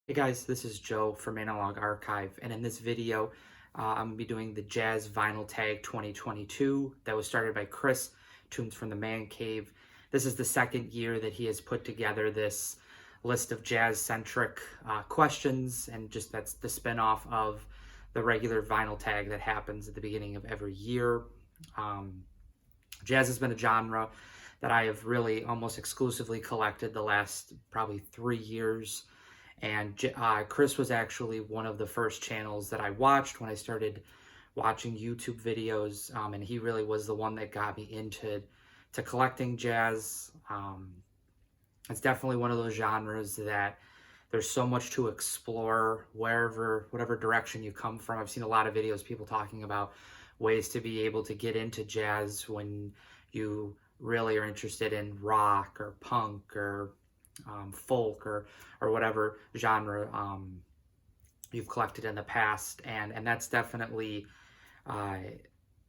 Hey guys, this is Joe from Analog Archive, and in this video, I'm going to be doing the Jazz Vinyl Tag 2022 that was started by Chris, Tunes from the Man Cave. This is the second year that he has put together this list of jazz-centric questions, and just that's the spin-off of the regular vinyl tag that happens at the beginning of every year. Jazz has been a genre that I have really almost exclusively collected the last probably 3 years. And Chris was actually one of the first channels that I watched when I started watching YouTube videos, and he really was the one that got me into collecting jazz. It's definitely one of those genres that there's so much to explore whatever direction you come from. I've seen a lot of videos, people talking about ways to be able to get into jazz when you really are interested in rock or punk or folk or whatever genre you've collected in the past, and that's definitely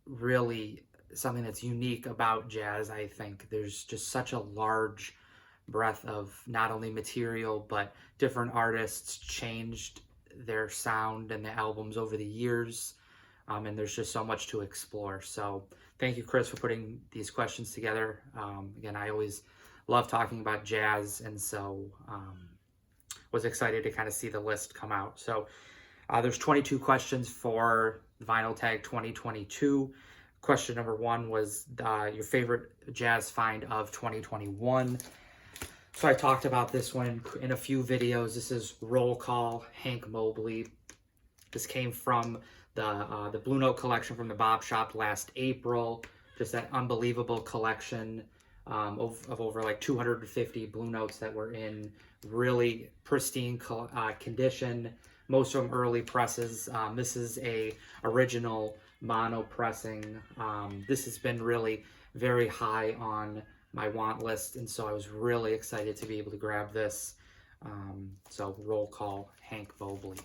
really something that's unique about jazz. I think there's just such a large breadth of not only material, but different artists changed their sound and the albums over the years, and there's just so much to explore. So thank you, Chris, for putting these questions together. Again, I always love talking about jazz, and so was excited to kind of see the list come out. So there's 22 questions for Vinyl Tag 2022. Question number 1 was your favorite jazz find of 2021. So I talked about this one in a few videos. This is Roll Call, Hank Mobley. This came from the Blue Note collection from the Bob Shop last April. Just that unbelievable collection of over like 250 Blue Notes that were in really pristine condition. Most of them early presses. This is a original mono pressing. This has been really very high on my want list, and so I was really excited to be able to grab this. So Roll Call, Hank Mobley.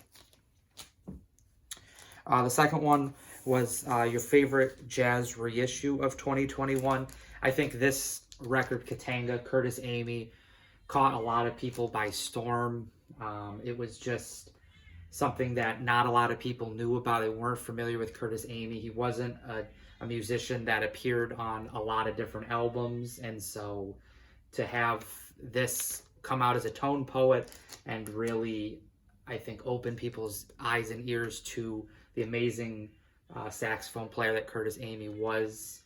The second one was your favorite jazz reissue of 2021. I think this record, Katanga, Curtis Amy, caught a lot of people by storm. It was just something that not a lot of people knew about. They weren't familiar with Curtis Amy. He wasn't a musician that appeared on a lot of different albums, and so to have this come out as a tone poet and really, I think, open people's eyes and ears to the amazing saxophone player that Curtis Amy was.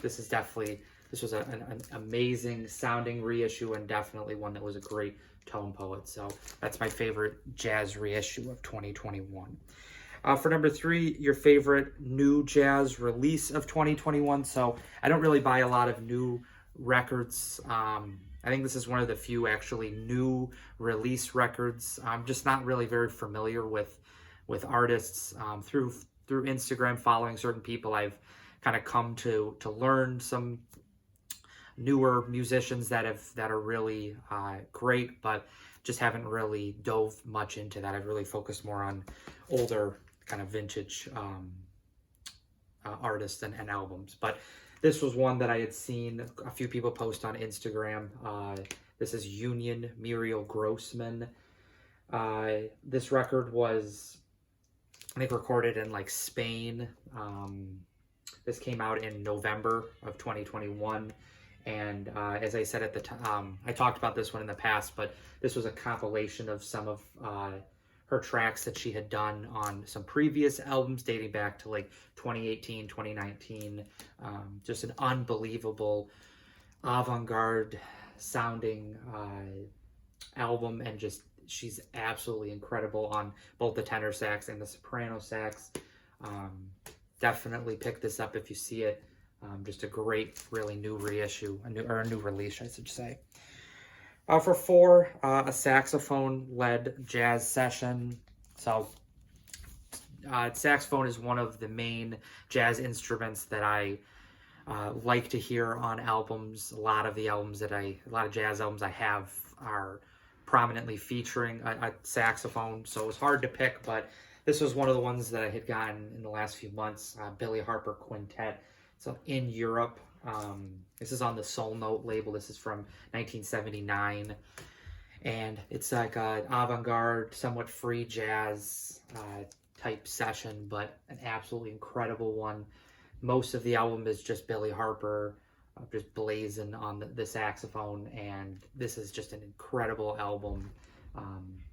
This was an amazing sounding reissue, and definitely one that was a great tone poet. So that's my favorite jazz reissue of 2021. For number 3, your favorite new jazz release of 2021. So I don't really buy a lot of new records. I think this is one of the few actually new release records. I'm just not really very familiar with artists. Through Instagram, following certain people, I've kind of come to learn some newer musicians that are really great, but just haven't really dove much into that. I've really focused more on older kind of vintage artists and albums. But this was one that I had seen a few people post on Instagram. This is Union, Muriel Grossman. This record was, I think, recorded in like Spain. This came out in November of 2021. And as I said at the time, I talked about this one in the past, but this was a compilation of some of her tracks that she had done on some previous albums dating back to like 2018, 2019. Just an unbelievable avant-garde sounding album, and just she's absolutely incredible on both the tenor sax and the soprano sax. Definitely pick this up if you see it. Just a great, really new reissue, a new release, I should say. For 4, a saxophone-led jazz session. So, saxophone is one of the main jazz instruments that I like to hear on albums. A lot of jazz albums I have are prominently featuring a saxophone, so it was hard to pick, but this was one of the ones that I had gotten in the last few months. Billy Harper Quintet. So in Europe, this is on the Soul Note label. This is from 1979. And it's like an avant-garde, somewhat free jazz type session, but an absolutely incredible one. Most of the album is just Billy Harper just blazing on the saxophone, and this is just an incredible album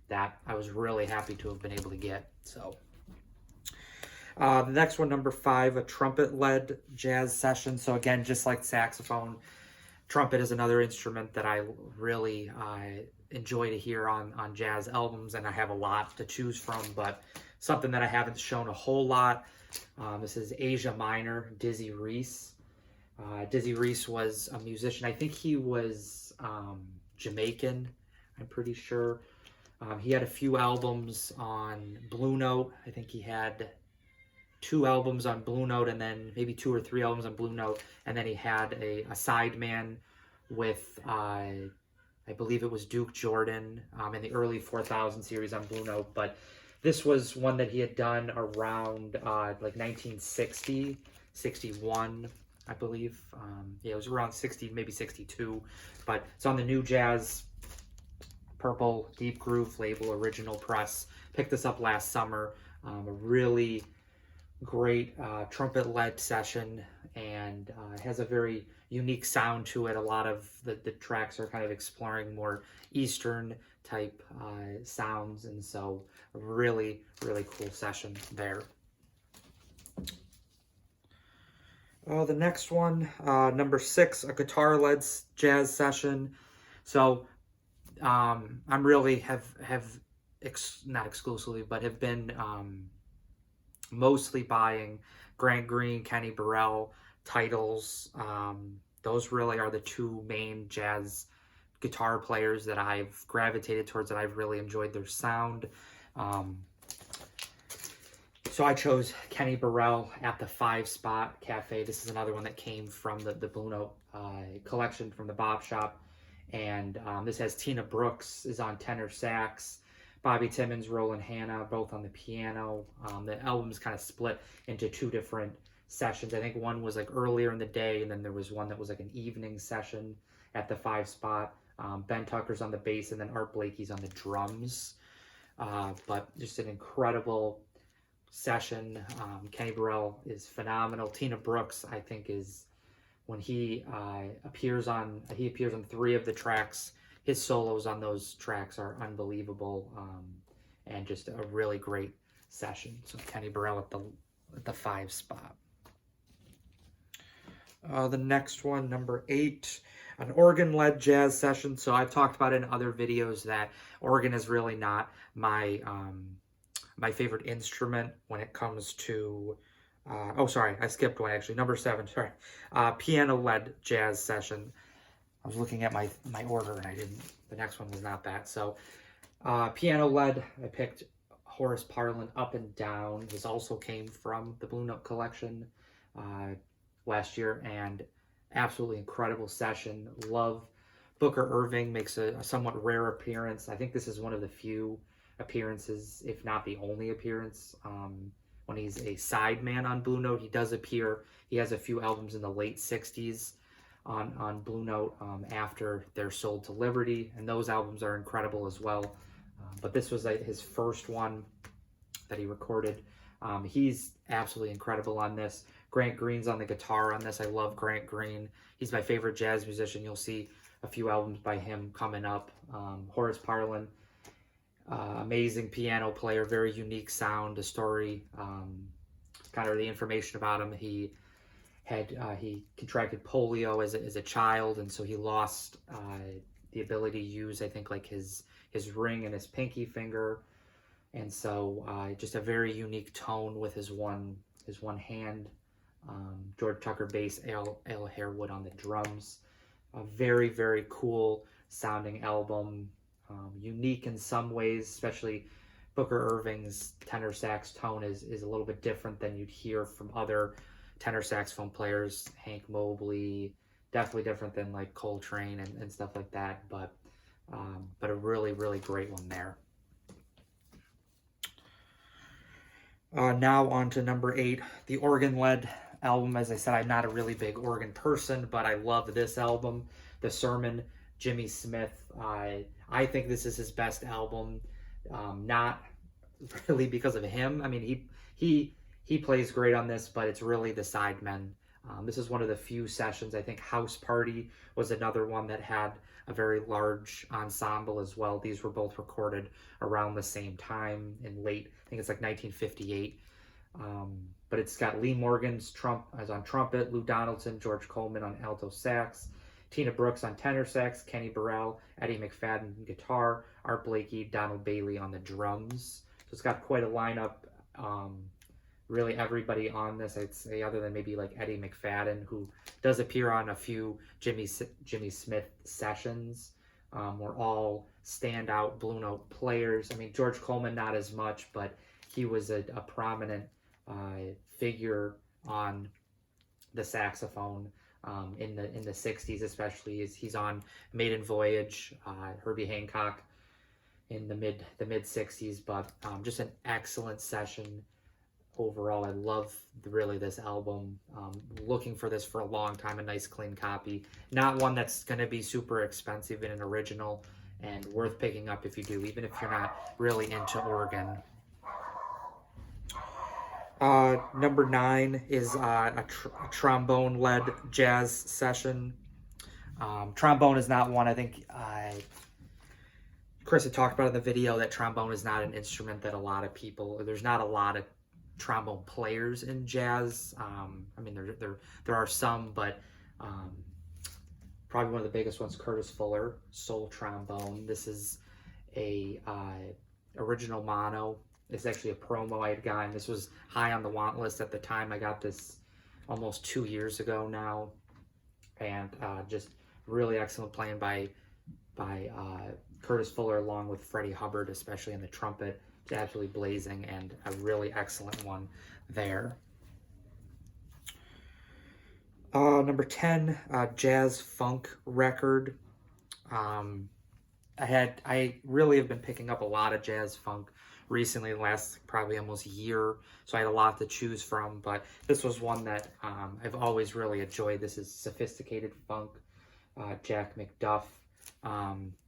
that I was really happy to have been able to get. So the next one, number 5, a trumpet-led jazz session. So again, just like saxophone, trumpet is another instrument that I really enjoy to hear on jazz albums, and I have a lot to choose from, but something that I haven't shown a whole lot. This is Asia Minor, Dizzy Reese. Dizzy Reese was a musician. I think he was Jamaican, I'm pretty sure. He had a few albums on Blue Note. I think he had 2 albums on Blue Note, and then maybe 2 or 3 albums on Blue Note, and then he had a sideman with, I believe it was Duke Jordan in the early 4000 series on Blue Note, but this was one that he had done around like 1960, 61, I believe. Yeah, it was around 60, maybe 62, but it's on the New Jazz Purple Deep Groove label, original press. Picked this up last summer. A really great trumpet-led session, and has a very unique sound to it. A lot of the tracks are kind of exploring more Eastern type sounds, and so a really, really cool session there. The next one, number 6, a guitar-led jazz session. So I'm really not exclusively, but have been mostly buying Grant Green, Kenny Burrell titles. Those really are the 2 main jazz guitar players that I've gravitated towards, that I've really enjoyed their sound. So I chose Kenny Burrell at the 5 Spot Cafe. This is another one that came from the Blue Note collection from the Bop Shop. And this has Tina Brooks is on tenor sax, Bobby Timmons, Roland Hanna, both on the piano. The album's kind of split into 2 different sessions. I think one was like earlier in the day, and then there was one that was like an evening session at the 5 Spot. Ben Tucker's on the bass, and then Art Blakey's on the drums. But just an incredible session. Kenny Burrell is phenomenal. Tina Brooks, I think, is when he appears on 3 of the tracks. His solos on those tracks are unbelievable, and just a really great session. So Kenny Burrell at the 5 Spot. The next one, number 8, an organ-led jazz session. So I've talked about it in other videos that organ is really not my my favorite instrument when it comes to oh, sorry, I skipped one actually. Number 7, sorry. Piano-led jazz session. I was looking at my order, and the next one was not that. So piano-led, I picked Horace Parlan, Up and Down. This also came from the Blue Note collection last year, and absolutely incredible session. Love Booker Irving makes a somewhat rare appearance. I think this is one of the few appearances, if not the only appearance, when he's a sideman on Blue Note. He does appear. He has a few albums in the late 60s on Blue Note after they're sold to Liberty, and those albums are incredible as well. But this was his first one that he recorded. He's absolutely incredible on this. Grant Green's on the guitar on this. I love Grant Green. He's my favorite jazz musician. You'll see a few albums by him coming up. Horace Parlan, amazing piano player, very unique sound, a story, kind of the information about him. He contracted polio as a child, and so he lost the ability to use, I think, like his ring and his pinky finger, and so just a very unique tone with his one hand. George Tucker bass, Al Harewood on the drums. A very, very cool sounding album. Unique in some ways, especially Booker Irving's tenor sax tone is a little bit different than you'd hear from other tenor saxophone players. Hank Mobley, definitely different than like Coltrane and stuff like that, but a really, really great one there. Now on to number 8, the organ-led album. As I said, I'm not a really big organ person, but I love this album, The Sermon Jimmy Smith. I think this is his best album, not really because of him. I mean, he plays great on this, but it's really the sidemen. This is one of the few sessions. I think House Party was another one that had a very large ensemble as well. These were both recorded around the same time in late, I think it's like 1958. But it's got Lee Morgan's as on trumpet, Lou Donaldson, George Coleman on alto sax, Tina Brooks on tenor sax, Kenny Burrell, Eddie McFadden guitar, Art Blakey, Donald Bailey on the drums. So it's got quite a lineup. Really everybody on this, I'd say, other than maybe like Eddie McFadden, who does appear on a few Jimmy Smith sessions, were all standout Blue Note players. I mean, George Coleman not as much, but he was a prominent figure on the saxophone in the 60s, especially. He's on Maiden Voyage, Herbie Hancock in the mid 60s, but just an excellent session overall. I love really this album. Looking for this for a long time, a nice clean copy, not one that's going to be super expensive in an original, and worth picking up if you do, even if you're not really into organ. Number 9 is a trombone-led jazz session. Trombone is not one, I think Chris had talked about in the video, that trombone is not an instrument that a lot of people, there's not a lot of trombone players in jazz. I mean, there are some, but probably one of the biggest ones, Curtis Fuller, soul trombone. This is a original mono. It's actually a promo I had gotten. This was high on the want list at the time. I got this almost 2 years ago now, and just really excellent playing by Curtis Fuller, along with Freddie Hubbard, especially in the trumpet. It's absolutely blazing, and a really excellent one there. Number 10, jazz funk record. I really have been picking up a lot of jazz funk recently, the last probably almost year, so I had a lot to choose from, but this was one that I've always really enjoyed. This is sophisticated funk. Jack McDuff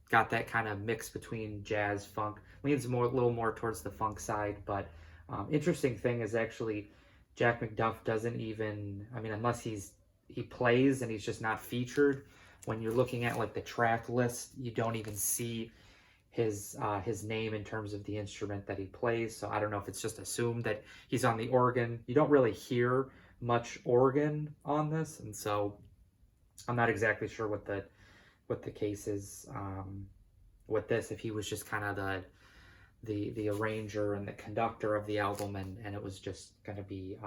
got that kind of mix between jazz, funk, leans a little more towards the funk side, but interesting thing is actually Jack McDuff doesn't even, I mean, unless he plays and he's just not featured, when you're looking at like the track list, you don't even see his name in terms of the instrument that he plays. So I don't know if it's just assumed that he's on the organ. You don't really hear much organ on this, and so I'm not exactly sure what the case is with this, if he was just kind of the arranger and the conductor of the album, and it was just going to be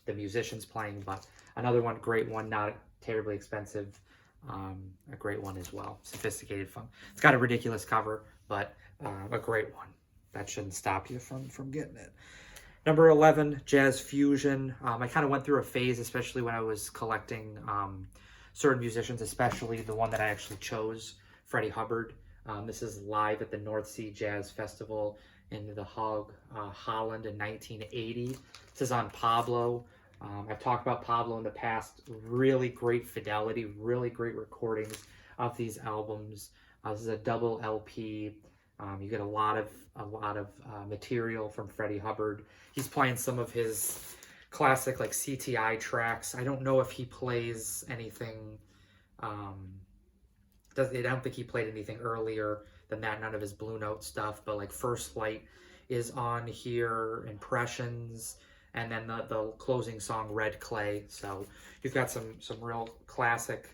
the musicians playing. But another one, great one, not terribly expensive, a great one as well. Sophisticated funk. It's got a ridiculous cover, but a great one. That shouldn't stop you from getting it. Number 11, jazz fusion. I kind of went through a phase, especially when I was collecting certain musicians, especially the one that I actually chose, Freddie Hubbard. This is live at the North Sea Jazz Festival in The Hague, Holland in 1980. This is on Pablo. I've talked about Pablo in the past. Really great fidelity, really great recordings of these albums. This is a double LP. You get a lot of material from Freddie Hubbard. He's playing some of his classic like CTI tracks. I don't know if he plays anything. I don't think he played anything earlier than that. None of his Blue Note stuff, but like First Light is on here, Impressions, and then the closing song, Red Clay. So you've got some real classic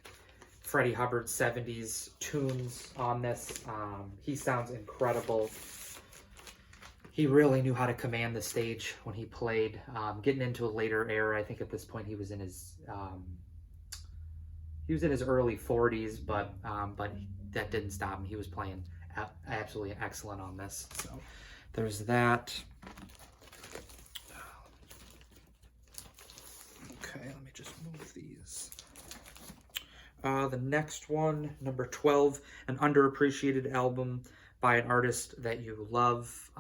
Freddie Hubbard 70s tunes on this. He sounds incredible. He really knew how to command the stage when he played. Getting into a later era, I think at this point he was in his early 40s, but that didn't stop him. He was playing absolutely excellent on this. So there's that. Okay, let me just move these. The next one, number 12, an underappreciated album by an artist that you love.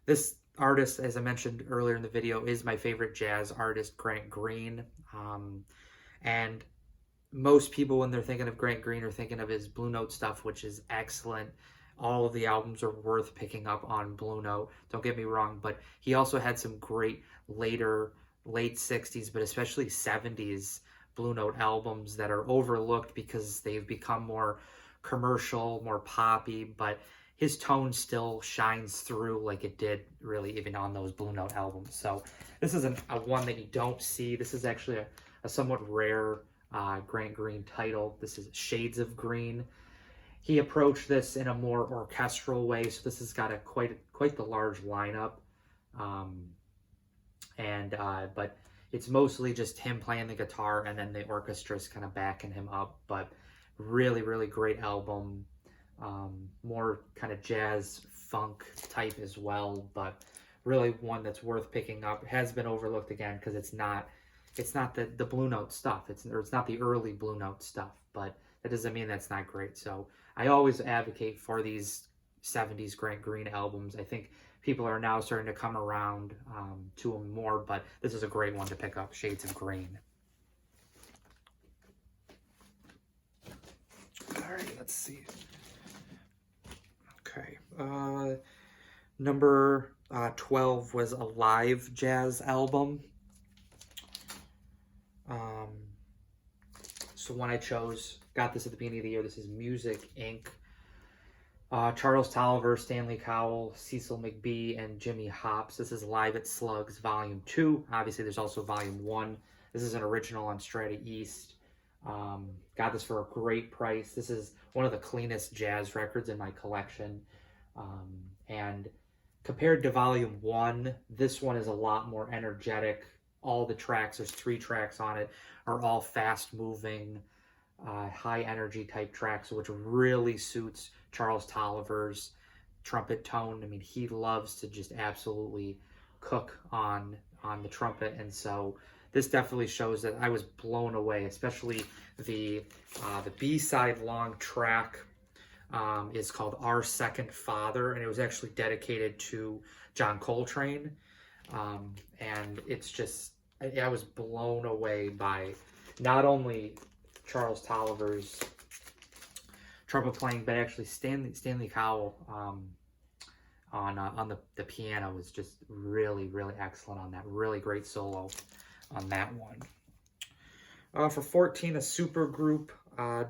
This artist, as I mentioned earlier in the video, is my favorite jazz artist, Grant Green. And most people, when they're thinking of Grant Green, are thinking of his Blue Note stuff, which is excellent. All of the albums are worth picking up on Blue Note. Don't get me wrong, but he also had some great late 60s, but especially 70s Blue Note albums that are overlooked because they've become more commercial, more poppy, but his tone still shines through like it did really even on those Blue Note albums. So this is a one that you don't see. This is actually a somewhat rare Grant Green title. This is Shades of Green. He approached this in a more orchestral way, so this has got a quite the large lineup, but it's mostly just him playing the guitar and then the orchestra's kind of backing him up. But really great album, more kind of jazz funk type as well, but really one that's worth picking up. It has been overlooked again because it's not the Blue Note stuff. It's not the early Blue Note stuff, but that doesn't mean that's not great. So I always advocate for these 70s Grant Green albums. I think people are now starting to come around to them more, but this is a great one to pick up, Shades of Green. All right, let's see. Okay, number 12 was a live jazz album. So one I chose, got this at the beginning of the year. This is Music Inc. Charles Tolliver, Stanley Cowell, Cecil McBee, and Jimmy Hops. This is Live at Slugs Volume 2. Obviously, there's also Volume 1. This is an original on Strata East. Got this for a great price. This is one of the cleanest jazz records in my collection. And compared to Volume 1, this one is a lot more energetic. All the tracks, there's 3 tracks on it, are all fast-moving, high-energy type tracks, which really suits Charles Tolliver's trumpet tone. I mean, he loves to just absolutely cook on the trumpet, and so this definitely shows that I was blown away, especially the B-side long track is called Our Second Father, and it was actually dedicated to John Coltrane. And it's just, I was blown away by not only Charles Tolliver's trumpet playing, but actually Stanley Cowell on the piano was just really excellent on that. Really great solo on that one. For 14, a supergroup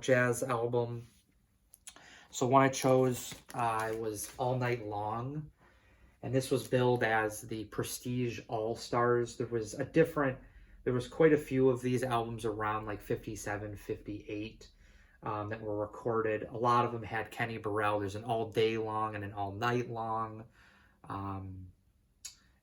jazz album. So one I chose was All Night Long. And this was billed as the Prestige All-Stars. There was quite a few of these albums around like 57, 58 that were recorded. A lot of them had Kenny Burrell. There's an All Day Long and an All Night Long.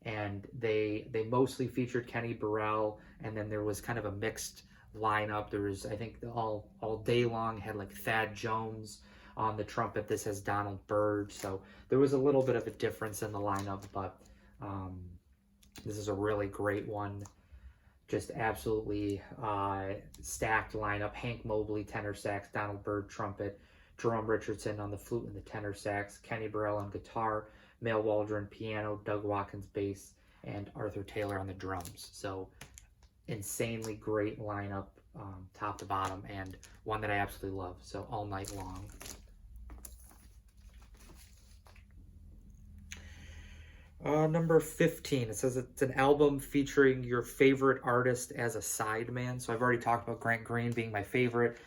And they mostly featured Kenny Burrell, and then there was kind of a mixed lineup. There was, I think, the All Day Long had like Thad Jones on the trumpet. This has Donald Byrd, so there was a little bit of a difference in the lineup, but this is a really great one. Just absolutely stacked lineup. Hank Mobley, tenor sax, Donald Byrd, trumpet, Jerome Richardson on the flute and the tenor sax, Kenny Burrell on guitar, Mel Waldron piano, Doug Watkins bass, and Arthur Taylor on the drums. So insanely great lineup, top to bottom, and one that I absolutely love. So All Night Long. Number 15, it says it's an album featuring your favorite artist as a sideman. So I've already talked about Grant Green being my favorite.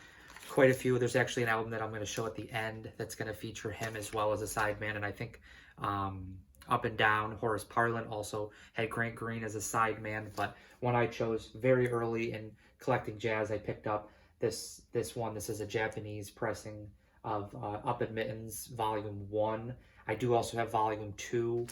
Quite a few. There's actually an album that I'm going to show at the end that's going to feature him as well as a sideman. And I think Up and Down, Horace Parlan also had Grant Green as a sideman. But one I chose very early in collecting jazz, I picked up this one. This is a Japanese pressing of Up and Mittens Volume 1. I do also have Volume 2.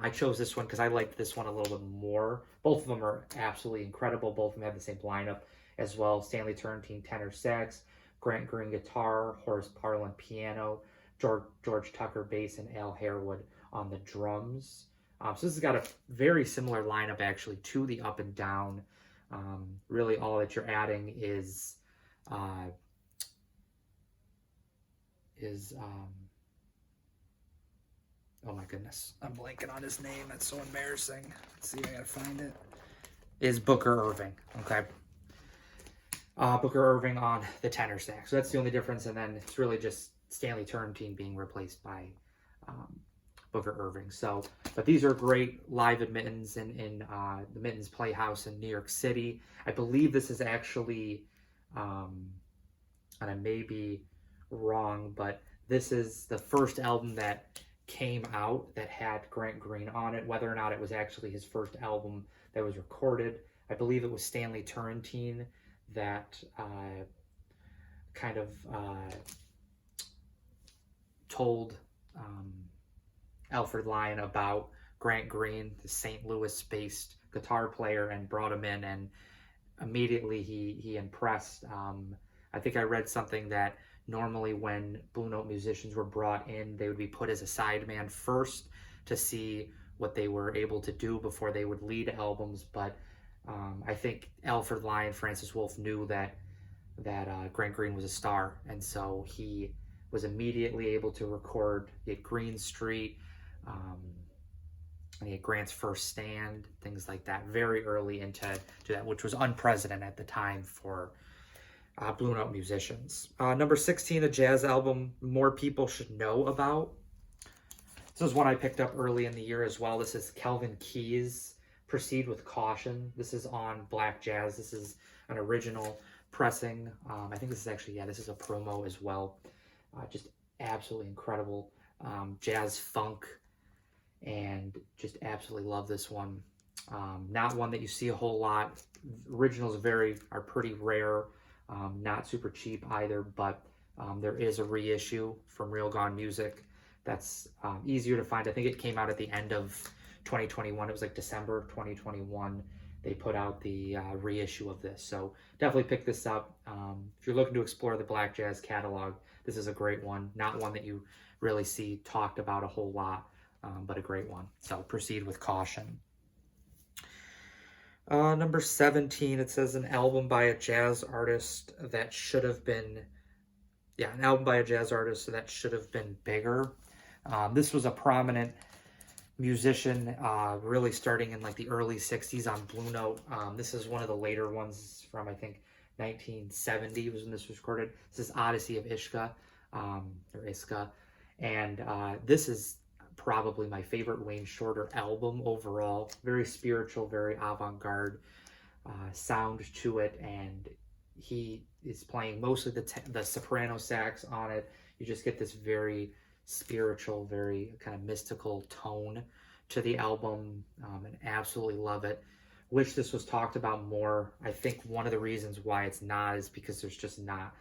I chose this one because I liked this one a little bit more. Both of them are absolutely incredible. Both of them have the same lineup as well. Stanley Turrentine tenor sax, Grant Green guitar, Horace Parlan piano, George Tucker bass, and Al Harewood on the drums. So this has got a very similar lineup actually to the Up and Down. Really all that you're adding is oh my goodness, I'm blanking on his name. That's so embarrassing. Let's see if I gotta find it. Is Booker Irving, okay? Booker Irving on the tenor sax. So that's the only difference, and then it's really just Stanley Turrentine being replaced by Booker Irving. So, but these are great live at Mittens in the Mittens Playhouse in New York City. I believe this is actually, and I may be wrong, but this is the first album that came out that had Grant Green on it. Whether or not it was actually his first album that was recorded, I believe it was Stanley Turrentine that kind of told Alfred Lyon about Grant Green, the St. Louis-based guitar player, and brought him in, and immediately he impressed. I think I read something that normally when Blue Note musicians were brought in, they would be put as a sideman first to see what they were able to do before they would lead albums. But I think Alfred Lyon, Francis Wolff knew that Grant Green was a star, and so he was immediately able to record. He had Green Street, and he had Grant's First Stand, things like that, very early into that, which was unprecedented at the time for Blue Note musicians. Number 16, a jazz album more people should know about. This is one I picked up early in the year as well. This is Kelvin Keyes, Proceed with Caution. This is on Black Jazz. This is an original pressing. I think this is actually, this is a promo as well. Just absolutely incredible jazz funk, and just absolutely love this one. Not one that you see a whole lot. Originals are pretty rare, not super cheap either, but there is a reissue from Real Gone Music that's easier to find. I think it came out at the end of 2021. It was like December of 2021. They put out the reissue of this. So definitely pick this up. If you're looking to explore the Black Jazz catalog, this is a great one. Not one that you really see talked about a whole lot, but a great one. So Proceed with Caution. Number 17, it says an album by a jazz artist that should have been, an album by a jazz artist that should have been bigger. This was a prominent musician, really starting in like the early 60s on Blue Note. This is one of the later ones from, I think, 1970 was when this was recorded. This is Odyssey of Ishka, or Iska. And this is probably my favorite Wayne Shorter album overall. Very spiritual, very avant-garde sound to it, and he is playing mostly the soprano sax on it. You just get this very spiritual, very kind of mystical tone to the album, and absolutely love it. Wish this was talked about more. I think one of the reasons why it's not is because there's just not,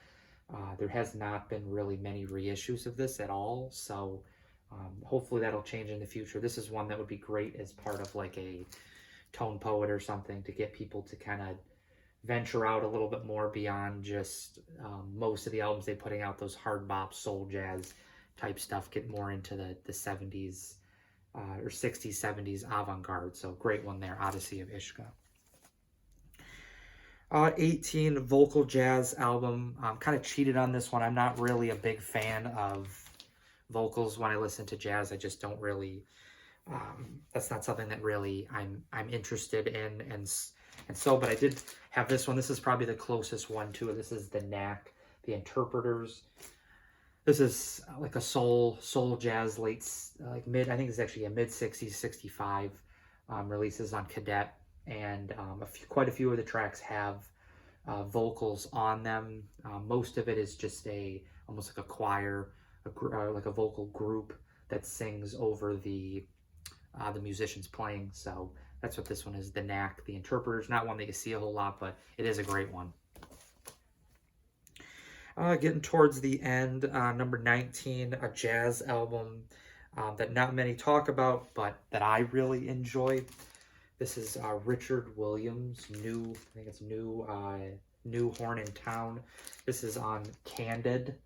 there has not been really many reissues of this at all, so hopefully that'll change in the future. This is one that would be great as part of like a tone poet or something, to get people to kind of venture out a little bit more beyond just most of the albums they're putting out, those hard bop, soul jazz type stuff, get more into the 70s or 60s, 70s avant-garde. So great one there, Odyssey of Ishka. 18, vocal jazz album. I'm kind of cheated on this one. I'm not really a big fan of vocals when I listen to jazz. I just don't really, that's not something that really I'm interested in, and so, but I did have this one. This is probably the closest one to it. This is The Knack, The Interpreters. This is like a soul jazz, I think it's actually a mid-60s, 65 releases on Cadet, and quite a few of the tracks have vocals on them. Most of it is just almost like a choir, like a vocal group that sings over the musicians playing. So that's what this one is, The Knack, The Interpreters. Not one that you see a whole lot, but it is a great one. Getting towards the end, number 19, a jazz album that not many talk about, but that I really enjoy. This is Richard Williams' new Horn in Town. This is on Candid.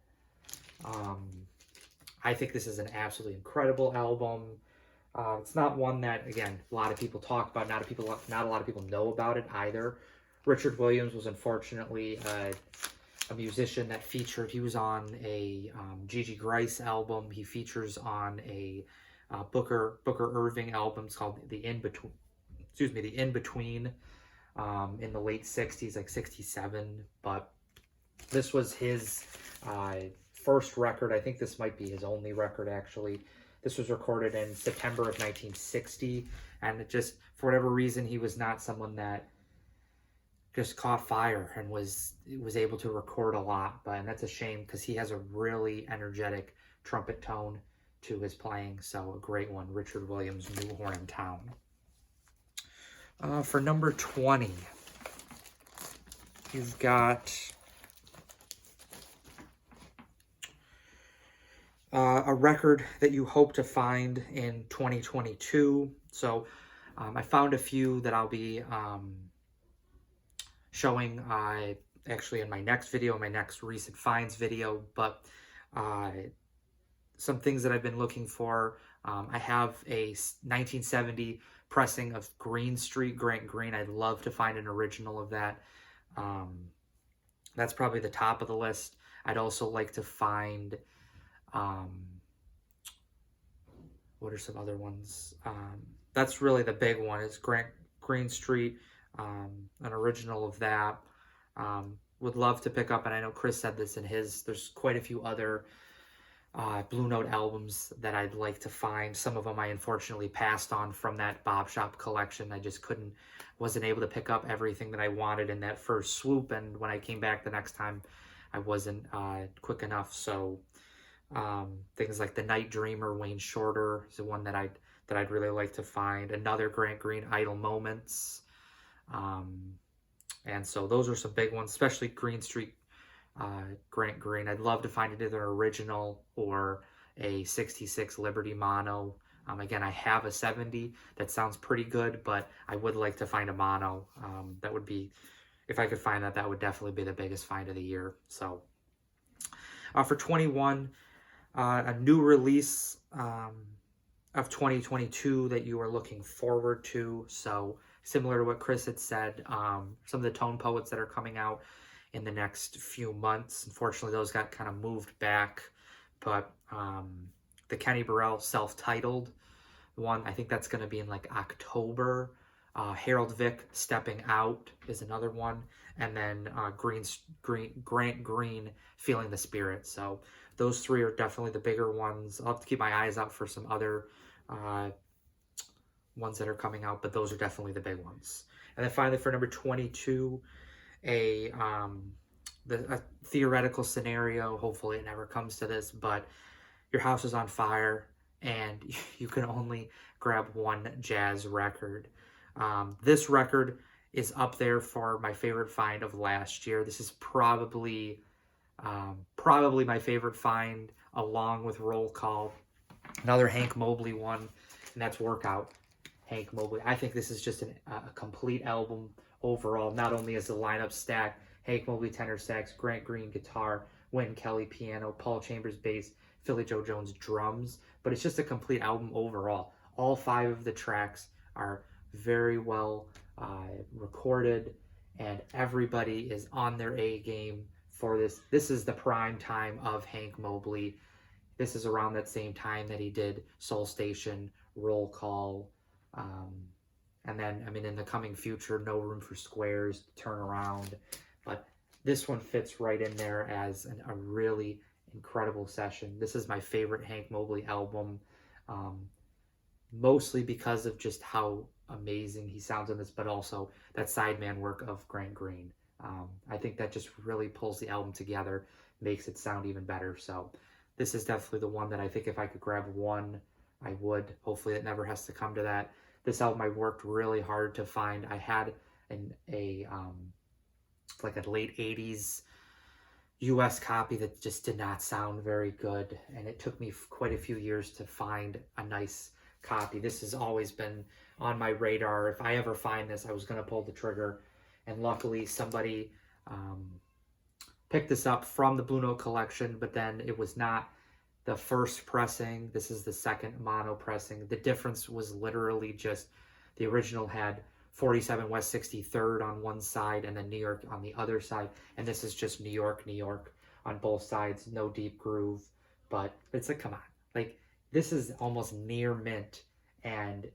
I think this is an absolutely incredible album. It's not one that, again, a lot of people talk about. Not a lot of people know about it either. Richard Williams was unfortunately a musician that featured. He was on a Gigi Grice album. He features on a Booker Irving album. It's called The In-Between. in the late 60s, like 67. But this was his first record. I think this might be his only record, actually. This was recorded in September of 1960. And it just, for whatever reason, he was not someone that just caught fire and was able to record a lot. And that's a shame, because he has a really energetic trumpet tone to his playing. So a great one, Richard Williams, New Horn in Town. For number 20, you've got a record that you hope to find in 2022. So I found a few that I'll be showing actually in my next video, my next recent finds video, but some things that I've been looking for. I have a 1970 pressing of Green Street, Grant Green. I'd love to find an original of that. That's probably the top of the list. I'd also like to find, what are some other ones? That's really the big one, is Green Street, an original of that. Would love to pick up, and I know Chris said this in his, there's quite a few other Blue Note albums that I'd like to find. Some of them I unfortunately passed on from that Bob Shop collection. I just wasn't able to pick up everything that I wanted in that first swoop, and when I came back the next time, I wasn't quick enough. So things like The Night Dreamer, Wayne Shorter is the one that I'd really like to find. Another Grant Green, Idle Moments. And so those are some big ones, especially Green Street, Grant Green. I'd love to find either an original or a 66 Liberty Mono. Again, I have a 70 that sounds pretty good, but I would like to find a mono. That would be, if I could find that, that would definitely be the biggest find of the year. So for 21, a new release of 2022 that you are looking forward to. So similar to what Chris had said, some of the Tone Poets that are coming out in the next few months. Unfortunately, those got kind of moved back, but the Kenny Burrell self-titled one, I think that's going to be in like October. Harold Vick, Stepping Out is another one, and then Grant Green, Feeling the Spirit. So those three are definitely the bigger ones. I'll have to keep my eyes out for some other ones that are coming out, but those are definitely the big ones. And then finally, for number 22, a theoretical scenario. Hopefully it never comes to this, but your house is on fire and you can only grab one jazz record. This record is up there for my favorite find of last year. This is probably my favorite find, along with Roll Call. Another Hank Mobley one, and that's Workout, Hank Mobley. I think this is just a complete album overall, not only as a lineup stack, Hank Mobley tenor sax, Grant Green guitar, Wynton Kelly piano, Paul Chambers bass, Philly Joe Jones drums, but it's just a complete album overall. All 5 of the tracks are very well recorded, and everybody is on their A game for this. This is the prime time of Hank Mobley. This is around that same time that he did Soul Station, Roll Call, and then, I mean, in the coming future, No Room for Squares, Turn Around. But this one fits right in there as a really incredible session. This is my favorite Hank Mobley album, mostly because of just how amazing he sounds on this, but also that sideman work of Grant Green. I think that just really pulls the album together, makes it sound even better. So this is definitely the one that I think if I could grab one, I would. Hopefully it never has to come to that. This album I worked really hard to find. I had like a late 80s US copy that just did not sound very good, and it took me quite a few years to find a nice copy. This has always been on my radar. If I ever find this, I was going to pull the trigger, and luckily somebody picked this up from the Blue Note collection, but then it was not the first pressing. This is the second mono pressing. The difference was literally just the original had 47 West 63rd on one side and then New York on the other side, and this is just New York on both sides. No deep groove, but it's like, come on, like, this is almost near mint, and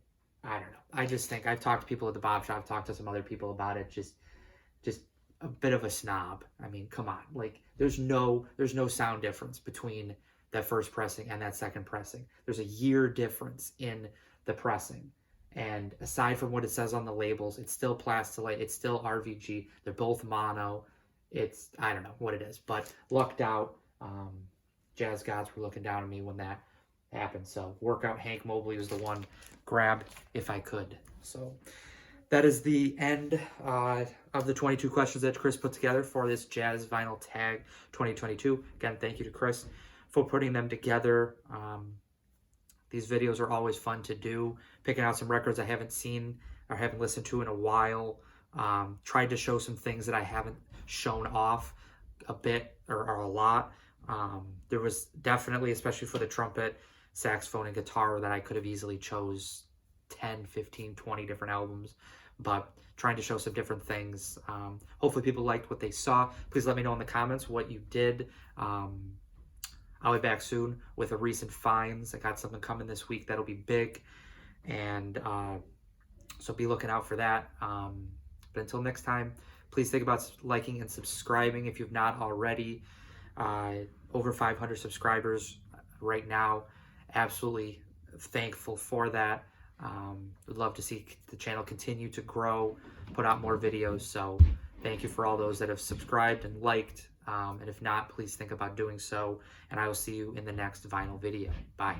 I don't know. I just think I've talked to people at the Bob Shop, talked to some other people about it. Just a bit of a snob. I mean, come on. Like, there's no sound difference between that first pressing and that second pressing. There's a year difference in the pressing. And aside from what it says on the labels, it's still Plastilite, it's still RVG. They're both mono. It's, I don't know what it is, but lucked out. Jazz gods were looking down on me when that happened. So workout Hank Mobley was the one grabbed if I could. So that is the end of the 22 questions that Chris put together for this Jazz Vinyl Tag 2022. Again, thank you to Chris for putting them together. These videos are always fun to do. Picking out some records I haven't seen or haven't listened to in a while. Tried to show some things that I haven't shown off a bit or a lot. There was definitely, especially for the trumpet, saxophone, and guitar, that I could have easily chose 10, 15, 20 different albums, but trying to show some different things. Hopefully people liked what they saw. Please let me know in the comments what you did. I'll be back soon with a recent finds. I got something coming this week that'll be big, and so be looking out for that. But until next time, please think about liking and subscribing if you've not already. Over 500 subscribers right now. Absolutely thankful for that. Would love to see the channel continue to grow, put out more videos. So thank you for all those that have subscribed and liked. And if not, please think about doing so. And I will see you in the next vinyl video. Bye.